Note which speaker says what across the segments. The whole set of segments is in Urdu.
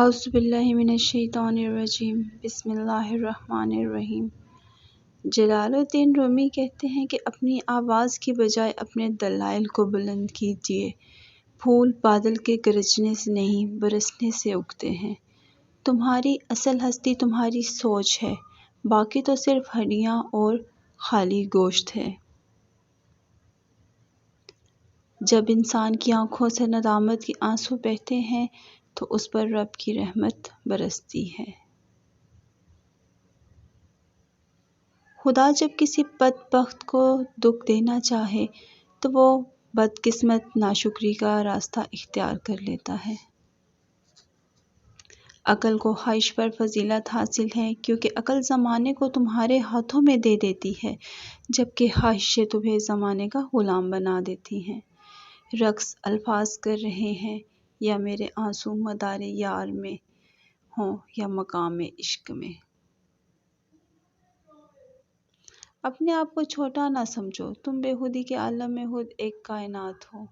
Speaker 1: اعوذ باللہ من الشیطان الرجیم بسم اللہ الرحمن الرحیم۔ جلال الدین رومی کہتے ہیں کہ اپنی آواز کی بجائے اپنے دلائل کو بلند کیجیے۔ پھول بادل کے گرجنے سے نہیں برسنے سے اگتے ہیں۔ تمہاری اصل ہستی تمہاری سوچ ہے، باقی تو صرف ہڈیاں اور خالی گوشت ہے۔ جب انسان کی آنکھوں سے ندامت کے آنسو بہتے ہیں تو اس پر رب کی رحمت برستی ہے۔ خدا جب کسی بدبخت کو دکھ دینا چاہے تو وہ بدقسمت ناشکری کا راستہ اختیار کر لیتا ہے۔ عقل کو خواہش پر فضیلت حاصل ہے، کیونکہ عقل زمانے کو تمہارے ہاتھوں میں دے دیتی ہے، جبکہ خواہشیں تمہیں زمانے کا غلام بنا دیتی ہیں۔ رقص الفاظ کر رہے ہیں، یا میرے آنسو مدار یار میں ہوں یا مقام عشق میں۔ اپنے آپ کو چھوٹا نہ سمجھو، تم بے خودی کے عالم میں خود ایک کائنات ہو۔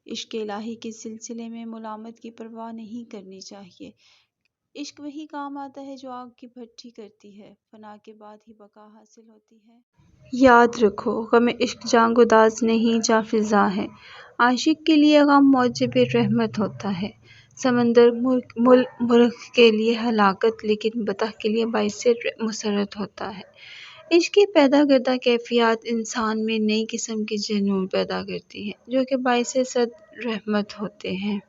Speaker 1: عشق الہی کے سلسلے میں ملامت کی پرواہ نہیں کرنی چاہیے۔ عشق وہی کام آتا ہے جو آگ کی بھٹی کرتی ہے، فنا کے بعد ہی بقا حاصل ہوتی ہے۔ یاد رکھو، غم عشق جاں گداز نہیں جاں فضا ہے۔ عاشق کے لیے غم موجب رحمت ہوتا ہے۔ سمندر مرغ کے لیے ہلاکت، لیکن بطخ کے لیے باعث مسرت ہوتا ہے۔ عشق کی پیدا کردہ کیفیات انسان میں نئی قسم کے جنون پیدا کرتی ہیں، جو کہ باعث صد رحمت ہوتے ہیں۔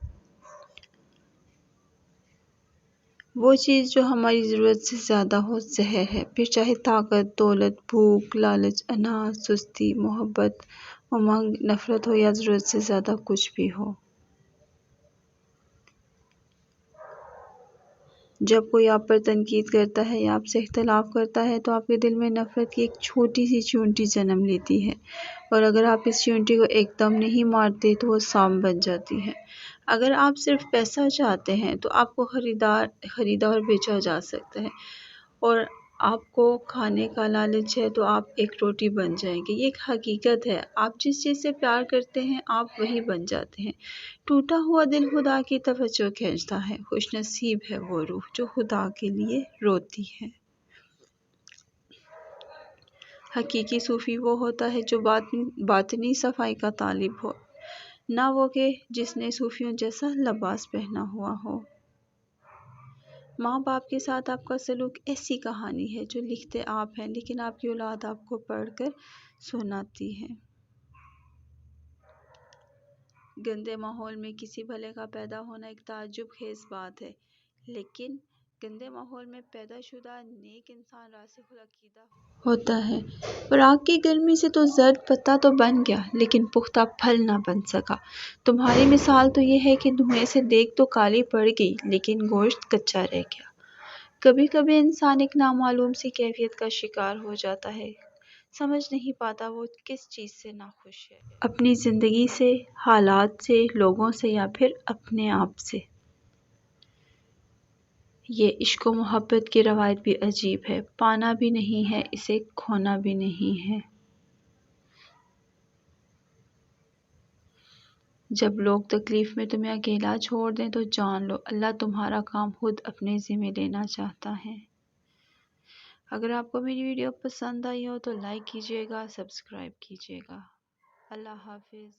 Speaker 1: وہ چیز جو ہماری ضرورت سے زیادہ ہو زہر ہے، پھر چاہے طاقت، دولت، بھوک، لالچ، اناج، سستی، محبت، امنگ، نفرت ہو یا ضرورت سے زیادہ کچھ بھی ہو۔ جب کوئی آپ پر تنقید کرتا ہے یا آپ سے اختلاف کرتا ہے تو آپ کے دل میں نفرت کی ایک چھوٹی سی چیونٹی جنم لیتی ہے، اور اگر آپ اس چیونٹی کو ایک دم نہیں مارتے تو وہ سانپ بن جاتی ہے۔ اگر آپ صرف پیسہ چاہتے ہیں تو آپ کو خریدا اور بیچا جا سکتا ہے، اور آپ کو کھانے کا لالچ ہے تو آپ ایک روٹی بن جائیں گے۔ یہ ایک حقیقت ہے، آپ جس چیز سے پیار کرتے ہیں آپ وہی بن جاتے ہیں۔ ٹوٹا ہوا دل خدا کی توجہ کھینچتا ہے، خوش نصیب ہے وہ روح جو خدا کے لیے روتی ہے۔ حقیقی صوفی وہ ہوتا ہے جو باطنی صفائی کا طالب ہو، نہ وہ کہ جس نے صوفیوں جیسا لباس پہنا ہوا ہو۔ ماں باپ کے ساتھ آپ کا سلوک ایسی کہانی ہے جو لکھتے آپ ہیں، لیکن آپ کی اولاد آپ کو پڑھ کر سناتی ہے۔ گندے ماحول میں کسی بھلے کا پیدا ہونا ایک تعجب خیز بات ہے، لیکن گندے ماحول میں پیدا شدہ نیک انسان راسخ العقیدہ ہوتا ہے۔ اور آگ کی گرمی سے تو زرد پتا تو بن گیا، لیکن پختہ پھل نہ بن سکا۔ تمہاری مثال تو یہ ہے کہ دھوئیں سے دیگ تو کالی پڑ گئی، لیکن گوشت کچا رہ گیا۔ کبھی کبھی انسان ایک نامعلوم سی کیفیت کا شکار ہو جاتا ہے، سمجھ نہیں پاتا وہ کس چیز سے ناخوش ہے، اپنی زندگی سے، حالات سے، لوگوں سے، یا پھر اپنے آپ سے۔ یہ عشق و محبت کی روایت بھی عجیب ہے، پانا بھی نہیں ہے اسے، کھونا بھی نہیں ہے۔ جب لوگ تکلیف میں تمہیں اکیلا چھوڑ دیں تو جان لو اللہ تمہارا کام خود اپنے ذمہ لینا چاہتا ہے۔ اگر آپ کو میری ویڈیو پسند آئی ہو تو لائک کیجیے گا، سبسکرائب کیجیے گا۔ اللہ حافظ۔